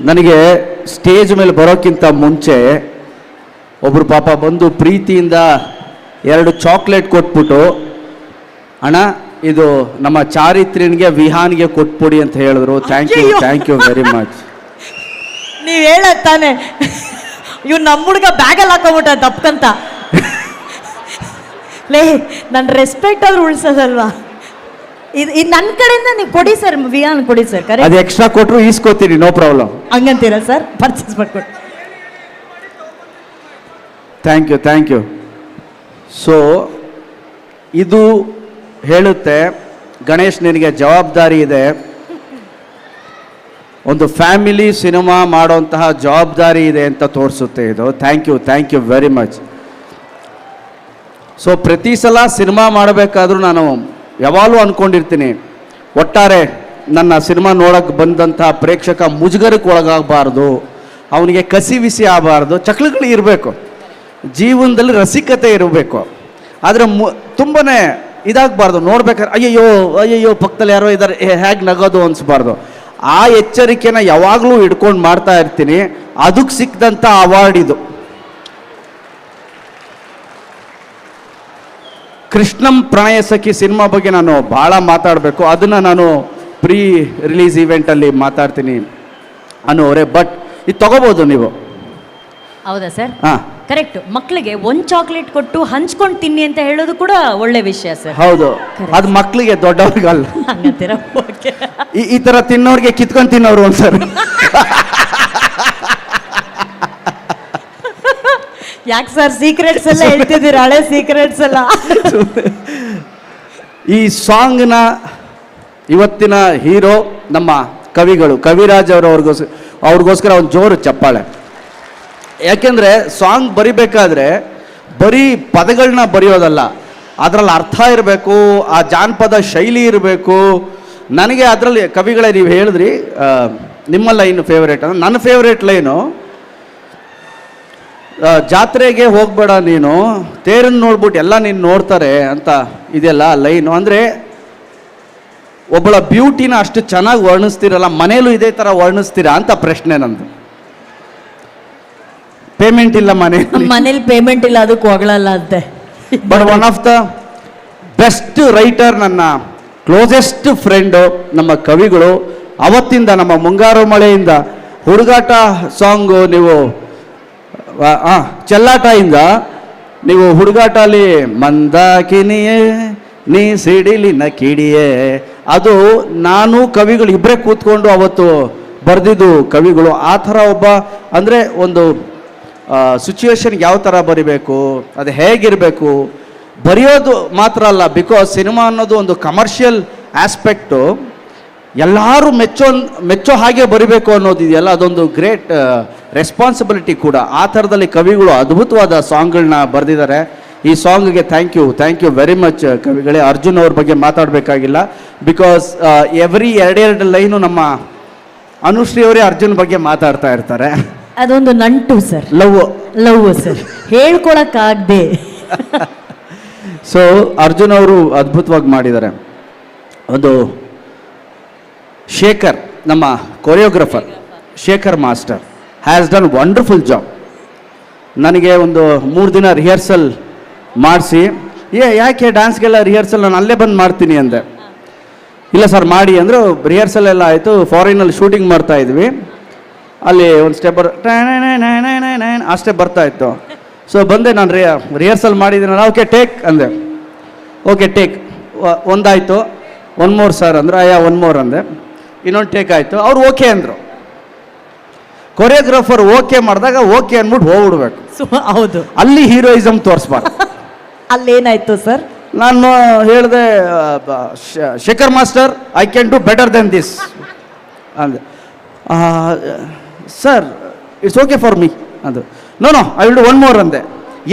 ನನಗೆ ಸ್ಟೇಜ್ ಮೇಲೆ ಬರೋಕ್ಕಿಂತ ಮುಂಚೆ ಒಬ್ಬರು ಪಾಪ ಬಂದು ಪ್ರೀತಿಯಿಂದ 2 ಚಾಕ್ಲೇಟ್ ಕೊಟ್ಬಿಟ್ಟು, ಅಣ್ಣ ಇದು ನಮ್ಮ ಚಾರಿತ್ರ್ಯನಿಗೆ ವಿಹಾನ್ಗೆ ಕೊಟ್ಬಿಡಿ ಅಂತ ಹೇಳಿದ್ರು. Thank you very much. ನೀವು ಹೇಳತ್ತಾನೆ ಇವ್ ನಮ್ಮ ಹುಡುಗ ಬ್ಯಾಗಲ್ಲಿ ಹಾಕೋಬಿಟ್ಟ ತಪ್ಪಂತ. ಲೇ ನನ್ನ ರೆಸ್ಪೆಕ್ಟ್ ಆದ್ರೂ ಉಳಿಸೋದಲ್ವಾ? ಇದು ನನ್ನ ಕಡೆಯಿಂದ ನೀವು ಕೊಡಿ ಸರ್, ವಿಹಾನ್ ಕೊಡಿ ಸರ್. ಕರೆ ಅದು ಎಕ್ಸ್ಟ್ರಾ ಕೊಟ್ಟರು ಈಸ್ಕೋತೀನಿ, ನೋ ಪ್ರಾಬ್ಲಮ್. ಹಂಗಂತೀರಾ ಸರ್? ಪರ್ಚೇಸ್ ಮಾಡ್ಕೊಡಿ. Thank you. ಸೊ ಇದು ಹೇಳುತ್ತೆ, ಗಣೇಶ್ ನಿನಗೆ ಜವಾಬ್ದಾರಿ ಇದೆ, ಒಂದು ಫ್ಯಾಮಿಲಿ ಸಿನಿಮಾ ಮಾಡೋಂತಹ ಜವಾಬ್ದಾರಿ ಇದೆ ಅಂತ ತೋರಿಸುತ್ತೆ ಇದು. Thank you very much. So ಪ್ರತಿ ಸಲ ಸಿನಿಮಾ ಮಾಡಬೇಕಾದ್ರೂ ನಾನು ಯಾವಾಗಲೂ ಅಂದ್ಕೊಂಡಿರ್ತೀನಿ, ಒಟ್ಟಾರೆ ನನ್ನ ಸಿನಿಮಾ ನೋಡೋಕ್ಕೆ ಬಂದಂಥ ಪ್ರೇಕ್ಷಕ ಮುಜುಗರಕ್ಕೆ ಒಳಗಾಗಬಾರ್ದು, ಅವನಿಗೆ ಕಸಿವಿಸಿ ಆಗಬಾರ್ದು, ಚಕ್ಲಗಳು ಇರಬೇಕು, ಜೀವನದಲ್ಲಿ ರಸಿಕತೆ ಇರಬೇಕು. ಆದರೆ ತುಂಬಾ ಇದಾಗಬಾರ್ದು, ನೋಡ್ಬೇಕಾದ್ರೆ ಅಯ್ಯಯ್ಯೋ ಪಕ್ಕದಲ್ಲಿ ಯಾರೋ ಇದ್ದಾರೆ, ಹೇಗೆ ನಗೋದು ಅನಿಸ್ಬಾರ್ದು. ಆ ಎಚ್ಚರಿಕೆನ ಯಾವಾಗಲೂ ಹಿಡ್ಕೊಂಡು ಮಾಡ್ತಾ ಇರ್ತೀನಿ. ಅದಕ್ಕೆ ಸಿಕ್ಕಿದಂಥ ಅವಾರ್ಡ್ ಇದು. ಕೃಷ್ಣಂ ಪ್ರಣಯ ಸಖಿ ಸಿನಿಮಾ ಬಗ್ಗೆ ನಾನು ಭಾಳ ಮಾತಾಡಬೇಕು, ಅದನ್ನು ನಾನು ಪ್ರೀ ರಿಲೀಸ್ ಈವೆಂಟಲ್ಲಿ ಮಾತಾಡ್ತೀನಿ ಅನ್ನೋರೆ. ಬಟ್ ಇದು ತಗೋಬೋದು ನೀವು. ಹೌದಾ ಸರ್? ಹಾಂ, ಕರೆಕ್ಟ್. ಮಕ್ಕಳಿಗೆ 1 ಚಾಕ್ಲೇಟ್ ಕೊಟ್ಟು ಹಂಚ್ಕೊಂಡು ತಿನ್ನಿ ಅಂತ ಹೇಳೋದು ಕೂಡ ಒಳ್ಳೆ ವಿಷಯ ಸರ್. ಹೌದು, ಅದು ಮಕ್ಕಳಿಗೆ, ದೊಡ್ಡವ್ರಿಗಲ್ಲ. ಹಂಗಂತೀರಾ? ಓಕೆ. ಈ ಥರ ತಿನ್ನೋರಿಗೆ ಕಿತ್ಕೊಂಡು ತಿನ್ನೋರು ಒಂದ್ಸರಿ. ಯಾಕೆ ಸರ್ ಸೀಕ್ರೆಟ್ಸ್ ಎಲ್ಲ ಹೇಳ್ತಿದ್ದೀರಾ? ಹಳೆ ಸೀಕ್ರೆಟ್ಸ್ ಎಲ್ಲ. ಈ ಸಾಂಗ್ನ ಇವತ್ತಿನ ಹೀರೋ ನಮ್ಮ ಕವಿಗಳು, ಕವಿರಾಜ್ ಅವ್ರಿಗೋಸ್ಕರ ಒಂದು ಜೋರು ಚಪ್ಪಾಳೆ. ಯಾಕೆಂದರೆ ಸಾಂಗ್ ಬರಿಬೇಕಾದ್ರೆ ಬರೀ ಪದಗಳನ್ನ ಬರೆಯೋದಲ್ಲ, ಅದರಲ್ಲಿ ಅರ್ಥ ಇರಬೇಕು, ಆ ಜಾನಪದ ಶೈಲಿ ಇರಬೇಕು. ನನಗೆ ಅದರಲ್ಲಿ ಕವಿಗಳೇ ನೀವು ಹೇಳಿದ್ರಿ ನಿಮ್ಮ ಲೈನು ಫೇವ್ರೇಟ್ ಅಂದರೆ, ನನ್ನ ಫೇವ್ರೇಟ್ ಲೈನು ಜಾತ್ರೆಗೆ ಹೋಗಬೇಡ ನೀನು, ತೇರನ್ನು ನೋಡ್ಬಿಟ್ಟು ಎಲ್ಲ ನೀನು ನೋಡ್ತಾರೆ ಅಂತ ಇದೆಲ್ಲ ಲೈನು. ಅಂದರೆ ಒಬ್ಬಳ ಬ್ಯೂಟಿನ ಅಷ್ಟು ಚೆನ್ನಾಗಿ ವರ್ಣಿಸ್ತೀರಲ್ಲ, ಮನೇಲೂ ಇದೇ ಥರ ವರ್ಣಿಸ್ತೀರಾ ಅಂತ ಪ್ರಶ್ನೆ ನಂದು. ಪೇಮೆಂಟ್ ಇಲ್ಲ ಮನೇಲಿ ಪೇಮೆಂಟ್ ಇಲ್ಲ, ಅದಕ್ಕೆ ಹೋಗಲ್ಲ ಅಂತೆ. But one of the best writer, ನನ್ನ ಕ್ಲೋಸೆಸ್ಟ್ ಫ್ರೆಂಡು ನಮ್ಮ ಕವಿಗಳು. ಅವತ್ತಿಂದ ನಮ್ಮ ಮುಂಗಾರು ಮಳೆಯಿಂದ ಹುಡುಗಾಟ ಸಾಂಗು, ನೀವು ಚೆಲ್ಲಾಟದಿಂದ ನೀವು ಹುಡುಗಾಟಲ್ಲಿ ಮಂದಾಕಿನಿಯೇ ನೀ ಸಿಡಿಲಿನ ಕಿಡಿಯೇ, ಅದು ನಾನು ಕವಿಗಳು ಇಬ್ಬರೇ ಕೂತ್ಕೊಂಡು ಅವತ್ತು ಬರೆದಿದ್ದು ಕವಿಗಳು. ಆ ಥರ ಒಬ್ಬ ಅಂದರೆ ಒಂದು ಸಿಚುವೇಶನ್ಗೆ ಯಾವ ಥರ ಬರಿಬೇಕು, ಅದು ಹೇಗಿರಬೇಕು, ಬರೆಯೋದು ಮಾತ್ರ ಅಲ್ಲ, ಬಿಕಾಸ್ ಸಿನಿಮಾ ಅನ್ನೋದು ಒಂದು ಕಮರ್ಷಿಯಲ್ ಆಸ್ಪೆಕ್ಟು. ಎಲ್ಲರೂ ಮೆಚ್ಚೋ ಹಾಗೆ ಬರಿಬೇಕು ಅನ್ನೋದಿದೆಯಲ್ಲ, ಅದೊಂದು ಗ್ರೇಟ್ ರೆಸ್ಪಾನ್ಸಿಬಿಲಿಟಿ ಕೂಡ. ಆ ಥರದಲ್ಲಿ ಕವಿಗಳು ಅದ್ಭುತವಾದ ಸಾಂಗ್ಗಳನ್ನ ಬರೆದಿದ್ದಾರೆ. ಈ ಸಾಂಗ್ಗೆ ಥ್ಯಾಂಕ್ ಯು ವೆರಿ ಮಚ್ ಕವಿಗಳೇ. ಅರ್ಜುನ್ ಅವ್ರ ಬಗ್ಗೆ ಮಾತಾಡಬೇಕಾಗಿಲ್ಲ, ಬಿಕಾಸ್ ಎವ್ರಿ 2 ಲೈನು ನಮ್ಮ ಅನುಶ್ರೀ ಅವರೇ ಅರ್ಜುನ್ ಬಗ್ಗೆ ಮಾತಾಡ್ತಾ ಇರ್ತಾರೆ. ಅದೊಂದು ನಂಟು ಸರ್, ಲವ್ ಸರ್, ಹೇಳ್ಕೊಳಕ್ಕಾಗದೆ. ಸೊ ಅರ್ಜುನ್ ಅವರು ಅದ್ಭುತವಾಗಿ ಮಾಡಿದ್ದಾರೆ. ಒಂದು ಶೇಖರ್, ನಮ್ಮ choreographer Shekhar master has done wonderful job. ನನಗೆ ಒಂದು 3 ದಿನ ರಿಹರ್ಸಲ್ ಮಾಡಿಸಿ, ಯಾಕೆ ಡ್ಯಾನ್ಸ್ಗೆಲ್ಲ ರಿಹರ್ಸಲ್ ನಾನು ಅಲ್ಲೇ ಬಂದು ಮಾಡ್ತೀನಿ ಅಂದೆ. ಇಲ್ಲ ಸರ್ ಮಾಡಿ ಅಂದರು. ರಿಹರ್ಸಲ್ ಎಲ್ಲ ಆಯಿತು, ಫಾರಿನಲ್ಲಿ ಶೂಟಿಂಗ್ ಮಾಡ್ತಾ ಇದ್ವಿ. ಅಲ್ಲಿ ಒಂದು ಸ್ಟೆಪ್ ಆ ಸ್ಟೆಪ್ ಬರ್ತಾ ಇತ್ತು. ಸೊ ಬಂದೆ, ನಾನು ರಿಹರ್ಸಲ್ ಮಾಡಿದ್ದೀನಲ್ಲ, ಓಕೆ ಟೇಕ್ ಅಂದೆ. ಓಕೆ ಟೇಕ್ ಒಂದಾಯಿತು. 1 more ಸರ್ ಅಂದ್ರೆ, 1 more ಅಂದೆ. ಇನ್ನೊಂದು ಟೇಕ್ ಆಯಿತು. ಅವ್ರು ಓಕೆ ಅಂದರು. ಕೊರಿಯೋಗ್ರಾಫರ್ ಓಕೆ ಮಾಡಿದಾಗ ಓಕೆ ಅಂದ್ಬಿಟ್ಟು ಹೋಗ್ಬಿಡ್ಬೇಕು. ಹೌದು, ಅಲ್ಲಿ ಹೀರೋಯಿಸಮ್ ತೋರಿಸ್ಬಾರ್ದು. ಅಲ್ಲೇನಾಯ್ತು ಸರ್? ನಾನು ಹೇಳಿದೆ, Shekhar master I can do better than this ಅಂದೆ. Sir it's okay for me ಅದು. No I will do 1 more ಅಂದೆ.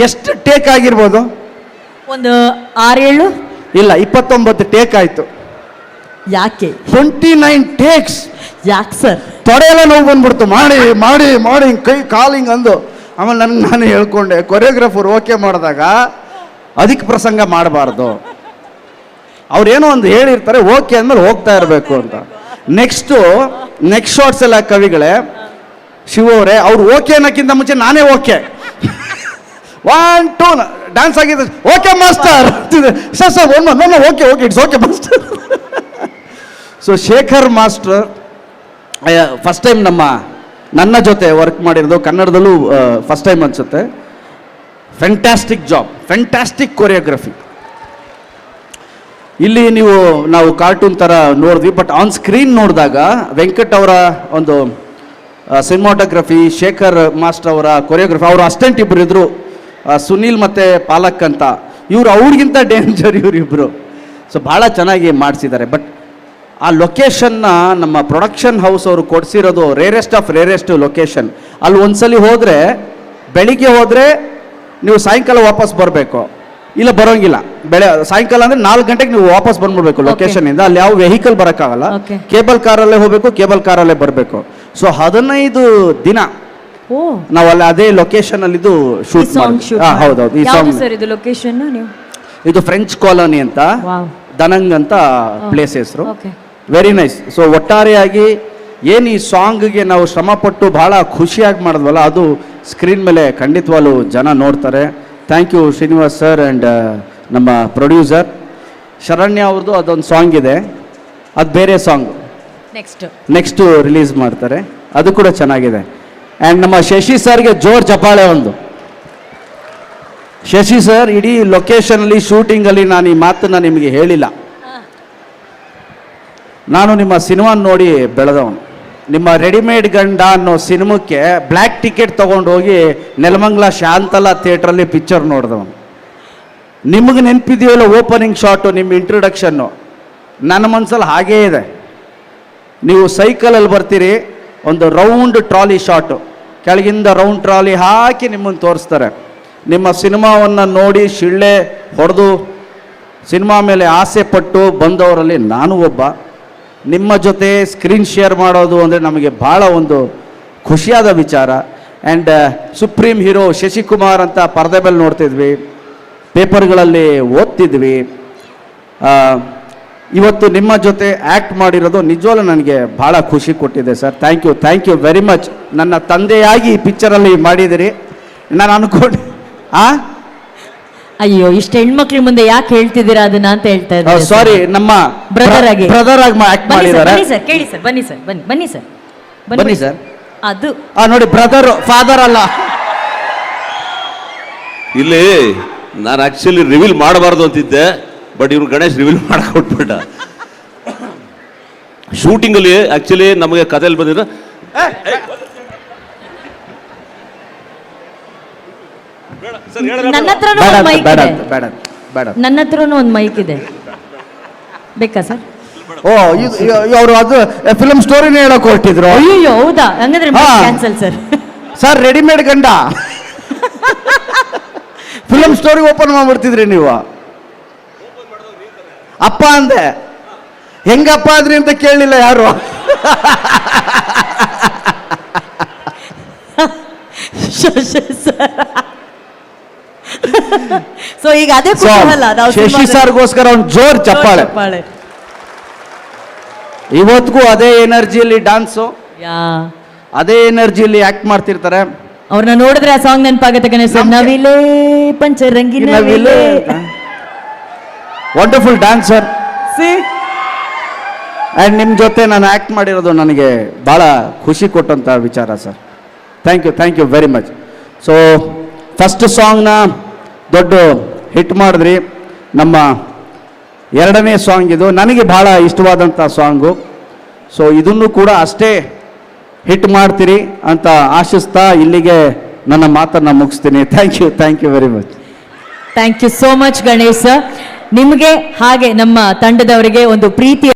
ಎಷ್ಟು ಟೇಕ್ ಆಗಿರ್ಬೋದು? ಒಂದು 6-7 ಇಲ್ಲ, 29 ಟೇಕ್ ಆಯಿತು. ಯಾಕೆ? 29 ಟೇಕ್ಸ್. ಯಾಕೆ ಸರ್? ತೊಡೆಯೆಲ್ಲ ನೋವು ಬಂದ್ಬಿಡ್ತು. ಮಾಡಿ ಕೈ ಕಾಲಿಂಗ್ ಅಂದು. ಆಮೇಲೆ ನಾನು ಹೇಳ್ಕೊಂಡೆ, ಕೊರಿಯೋಗ್ರಾಫರ್ ಓಕೆ ಮಾಡಿದಾಗ ಅದಕ್ಕೆ ಪ್ರಸಂಗ ಮಾಡಬಾರ್ದು. ಅವ್ರೇನೋ ಒಂದು ಹೇಳಿರ್ತಾರೆ, ಓಕೆ ಅಂದ್ಮೇಲೆ ಹೋಗ್ತಾ ಇರಬೇಕು ಅಂತ. ನೆಕ್ಸ್ಟ್ ಶಾರ್ಟ್ಸ್ ಎಲ್ಲ ಕವಿಗಳೇ ಶಿವ ಅವರೇ, ಅವ್ರು ಓಕೆ ಅನ್ನೋಕ್ಕಿಂತ ಮುಂಚೆ ನಾನೇ ಓಕೆ 1 2 ಡ್ಯಾನ್ಸ್ ಆಗಿದೆ, okay master sir sir no okay okay it's okay master. So Shekhar master first time ನನ್ನ ಜೊತೆ ವರ್ಕ್ ಮಾಡಿರೋದು, ಕನ್ನಡದಲ್ಲೂ ಫಸ್ಟ್ ಟೈಮ್ ಅನ್ಸುತ್ತೆ. Fantastic job, fantastic choreography. ಇಲ್ಲಿ ನಾವು ಕಾರ್ಟೂನ್ ಥರ ನೋಡಿದ್ವಿ, ಬಟ್ ಆನ್ ಸ್ಕ್ರೀನ್ ನೋಡಿದಾಗ ವೆಂಕಟ್ ಅವರ ಒಂದು ಸಿನಿಮಾಟೋಗ್ರಫಿ, ಶೇಖರ್ ಮಾಸ್ಟರ್ ಅವರ ಕೊರಿಯೋಗ್ರಫಿ, ಅವರು ಅಸ್ಟೆಂಟ್ ಇಬ್ಬರು ಇದ್ರು, ಸುನೀಲ್ ಮತ್ತು ಪಾಲಕ್ ಅಂತ. ಇವರು ಅವ್ರಿಗಿಂತ ಡೇಂಜರ್ ಇವರಿಬ್ಬರು. ಸೊ ಭಾಳ ಚೆನ್ನಾಗಿ ಮಾಡಿಸಿದ್ದಾರೆ. ಬಟ್ ಆ ಲೊಕೇಶನ್ನ ನಮ್ಮ ಪ್ರೊಡಕ್ಷನ್ ಹೌಸ್ ಅವರು ಕೊಡಿಸಿರೋದು ರೇರೆಸ್ಟ್ ಆಫ್ ರೇರೆಸ್ಟ್ ಲೊಕೇಶನ್. ಅಲ್ಲಿ ಒಂದ್ಸಲಿ ಹೋದರೆ, ಬೆಳಿಗ್ಗೆ ಹೋದರೆ ನೀವು ಸಾಯಂಕಾಲ ವಾಪಸ್ ಬರಬೇಕು, ಇಲ್ಲ ಬರೋಂಗಿಲ್ಲ. ಸಾಯಂಕಾಲ ಅಂದರೆ 4 ಗಂಟೆಗೆ ನೀವು ವಾಪಸ್ ಬಂದ್ಬಿಡ್ಬೇಕು ಲೊಕೇಶನ್ನಿಂದ. ಅಲ್ಲಿ ಯಾವ ವೆಹಿಕಲ್ ಬರೋಕ್ಕಾಗಲ್ಲ, ಕೇಬಲ್ ಕಾರಲ್ಲೇ ಹೋಗಬೇಕು, ಕೇಬಲ್ ಕಾರಲ್ಲೇ ಬರಬೇಕು. ಸೊ 15 ದಿನ ನಾವು ಅಲ್ಲಿ ಅದೇ ಲೊಕೇಶನ್ ಅಲ್ಲಿ ಶೂಟ್ ಹೌದೌದು. ಈ ಸಾಂಗ್ ಸರ್ ಇದು ಲೊಕೇಶನ್ ನೀವು ಇದು ಫ್ರೆಂಚ್ ಕಾಲೋನಿ ಅಂತ, ದನಂಗ್ ಅಂತ ಪ್ಲೇಸ್ ಹೆಸರು. Very nice. ಸೊ ಒಟ್ಟಾರೆಯಾಗಿ ಏನು ಈ ಸಾಂಗ್ಗೆ ನಾವು ಶ್ರಮಪಟ್ಟು ಬಹಳ ಖುಷಿಯಾಗಿ ಮಾಡಿದ್ವಲ್ಲ, ಅದು ಸ್ಕ್ರೀನ್ ಮೇಲೆ ಖಂಡಿತವಾಗ್ಲೂ ಜನ ನೋಡ್ತಾರೆ. Thank you Srinivas sir and ನಮ್ಮ ಪ್ರೊಡ್ಯೂಸರ್ ಶರಣ್ಯ ಅವ್ರದ್ದು ಅದೊಂದು ಸಾಂಗ್ ಇದೆ, ಅದು ಬೇರೆ ಸಾಂಗ್ ನೆಕ್ಸ್ಟು ರಿಲೀಸ್ ಮಾಡ್ತಾರೆ, ಅದು ಕೂಡ ಚೆನ್ನಾಗಿದೆ. ಆ್ಯಂಡ್ ನಮ್ಮ ಶಶಿ ಸರ್ಗೆ ಜೋರ್ ಚಪ್ಪಾಳೆ ಒಂದು. ಶಶಿ ಸರ್ ಇಡೀ ಲೊಕೇಶನಲ್ಲಿ ಶೂಟಿಂಗಲ್ಲಿ ನಾನು ಈ ಮಾತನ್ನು ನಿಮಗೆ ಹೇಳಿಲ್ಲ. ನಾನು ನಿಮ್ಮ ಸಿನಿಮಾ ನೋಡಿ ಬೆಳೆದವನು. ನಿಮ್ಮ ರೆಡಿಮೇಡ್ ಗಂಡ ಅನ್ನೋ ಸಿನಿಮಾಕ್ಕೆ ಬ್ಲ್ಯಾಕ್ ಟಿಕೆಟ್ ತೊಗೊಂಡು ಹೋಗಿ ನೆಲಮಂಗಲ ಶಾಂತಲಾ ಥಿಯೇಟ್ರಲ್ಲಿ ಪಿಕ್ಚರ್ ನೋಡಿದವನು. ನಿಮಗೆ ನೆನಪಿದೆಯಲ್ಲ ಓಪನಿಂಗ್ ಶಾಟು, ನಿಮ್ಮ ಇಂಟ್ರೊಡಕ್ಷನ್ನು ನನ್ನ ಮನಸ್ಸಲ್ಲಿ ಹಾಗೇ ಇದೆ. ನೀವು ಸೈಕಲಲ್ಲಿ ಬರ್ತೀರಿ, ಒಂದು ರೌಂಡ್ ಟ್ರಾಲಿ ಶಾಟು, ಕೆಳಗಿಂದ ರೌಂಡ್ ಟ್ರಾಲಿ ಹಾಕಿ ನಿಮ್ಮನ್ನು ತೋರಿಸ್ತಾರೆ. ನಿಮ್ಮ ಸಿನಿಮಾವನ್ನು ನೋಡಿ ಶಿಳ್ಳೆ ಹೊಡೆದು ಸಿನಿಮಾ ಮೇಲೆ ಆಸೆ ಪಟ್ಟು ಬಂದವರಲ್ಲಿ ನಾನು ಒಬ್ಬ. ನಿಮ್ಮ ಜೊತೆ ಸ್ಕ್ರೀನ್ ಶೇರ್ ಮಾಡೋದು ಅಂದರೆ ನಮಗೆ ಭಾಳ ಒಂದು ಖುಷಿಯಾದ ವಿಚಾರ. ಆ್ಯಂಡ್ ಸುಪ್ರೀಂ ಹೀರೋ ಶಶಿಕುಮಾರ್ ಅಂತ ಪರದೆ ಮೇಲೆ ನೋಡ್ತಿದ್ವಿ, ಪೇಪರ್ಗಳಲ್ಲಿ ಓದ್ತಿದ್ವಿ. ಇವತ್ತು ನಿಮ್ಮ ಜೊತೆ ಆ್ಯಕ್ಟ್ ಮಾಡಿರೋದು ನಿಜವಾಗ್ಲೂ ನನಗೆ ಭಾಳ ಖುಷಿ ಕೊಟ್ಟಿದೆ sir. Thank you very much. ನನ್ನ ತಂದೆಯಾಗಿ ಈ ಪಿಕ್ಚರಲ್ಲಿ ಮಾಡಿದಿರಿ. ನಾನು ಅನ್ಕೊಂಡು ಅಯ್ಯೋ ಇಷ್ಟು ಹೆಣ್ಮಕ್ಳ ಮುಂದೆ ಯಾಕೆ ಹೇಳ್ತಿದ್ದೀರಾ ಅದನ್ನ ಅಂತ ಹೇಳ್ತಾ ಇದ್ದಾರೆ. ಸಾರಿ, ನಮ್ಮ ಬ್ರದರ್ ಆಗಿ ಆಕ್ಟ್ ಮಾಡಿದ್ದಾರೆ. ಕೇಳಿ ಸರ್, ಬನ್ನಿ ಸರ್, ಬನ್ನಿ ಸರ್, ಬನ್ನಿ ಸರ್. ಅದು ನೋಡಿ, ಬ್ರದರ್ ಫಾದರ್ ಅಲ್ಲ. ಇಲ್ಲಿ ನಾನು ಆಕ್ಚುಲಿ ರಿವೀಲ್ ಮಾಡಬಾರ್ದು ಅಂತಿದ್ದೆ, ಬಟ್ ಇವ್ರು ಗಣೇಶ್ ರಿವೀಲ್ ಮಾಡಕೊಟ್ಬಿಟ್ಟ. ಶೂಟಿಂಗ್ ಅಲ್ಲಿ ಆಕ್ಚುಲಿ ನಮಗೆ ಕಥೆಯಲ್ಲಿ ಬಂದಿರೋ ನನ್ನ ಹತ್ರನೂ ಒಂದು ಮೈಕ್ ಇದೆ, ನನ್ನ ಹತ್ರನೂ ಒಂದು ಮೈಕ್ ಇದೆ, ಬೇಕಾ ಸರ್? ಓ, ಅವರು ಅದು ಫಿಲ್ಮ್ ಸ್ಟೋರಿನೇ ಹೇಳಕ್ ಹೊರಟಿದ್ರು. ಅಯ್ಯೋ ಹೌದಾ? ಹಂಗಂದ್ರೆ ಕ್ಯಾನ್ಸಲ್ ಸರ್. ಸರ್ ರೆಡಿಮೇಡ್ ಗಂಡ ಫಿಲ್ಮ್ ಸ್ಟೋರಿ ಓಪನ್ ಮಾಡ್ಬಿಡ್ತಿದ್ರಿ ನೀವು. ಅಪ್ಪ ಅಂದೆ, ಹೆಂಗಪ್ಪ ಆದ್ರಿ ಅಂತ ಕೇಳಲಿಲ್ಲ ಯಾರು. ಸೊ ಈಗ ಅದೇ ಕುತೂಹಲ, ಶಶಿ ಸರ್ಗೋಸ್ಕರ ಒಂದು ಜೋರ್ ಚಪ್ಪಾಳೆ. ಇವತ್ತಿಗೂ ಅದೇ ಎನರ್ಜಿಯಲ್ಲಿ ಡ್ಯಾನ್ಸು, ಅದೇ ಎನರ್ಜಿಯಲ್ಲಿ ಆಕ್ಟ್ ಮಾಡ್ತಿರ್ತಾರೆ. ಅವ್ರನ್ನ ನೋಡಿದ್ರೆ ಆ ಸಾಂಗ್ ನೆನಪಾಗತ್ತೆ ಗಣೇಶ್ ಸರ್. ನವಿಲೇ ಪಂಚರಂಗಿ ನವಿಲೇ, ವಂಡರ್ಫುಲ್ ಡ್ಯಾನ್ಸರ್. ಆ್ಯಂಡ್ ನಿಮ್ಮ ಜೊತೆ ನಾನು ಆ್ಯಕ್ಟ್ ಮಾಡಿರೋದು ನನಗೆ ಭಾಳ ಖುಷಿ ಕೊಟ್ಟಂಥ ವಿಚಾರ sir. Thank you very much. So first ಸಾಂಗ್ನ ದೊಡ್ಡ ಹಿಟ್ ಮಾಡಿದ್ರಿ. ನಮ್ಮ 2ನೇ ಸಾಂಗ್ ಇದು ನನಗೆ ಭಾಳ ಇಷ್ಟವಾದಂಥ ಸಾಂಗು. ಸೊ ಇದನ್ನು ಕೂಡ ಅಷ್ಟೇ ಹಿಟ್ ಮಾಡ್ತೀರಿ ಅಂತ ಆಶಿಸ್ತಾ ಇಲ್ಲಿಗೆ ನನ್ನ ಮಾತನ್ನು ಮುಗಿಸ್ತೀನಿ. Thank you very much. Thank you so much Ganesh. ನಿಮಗೆ ಹಾಗೆ ನಮ್ಮ ತಂಡದವರಿಗೆ ಒಂದು ಪ್ರೀತಿ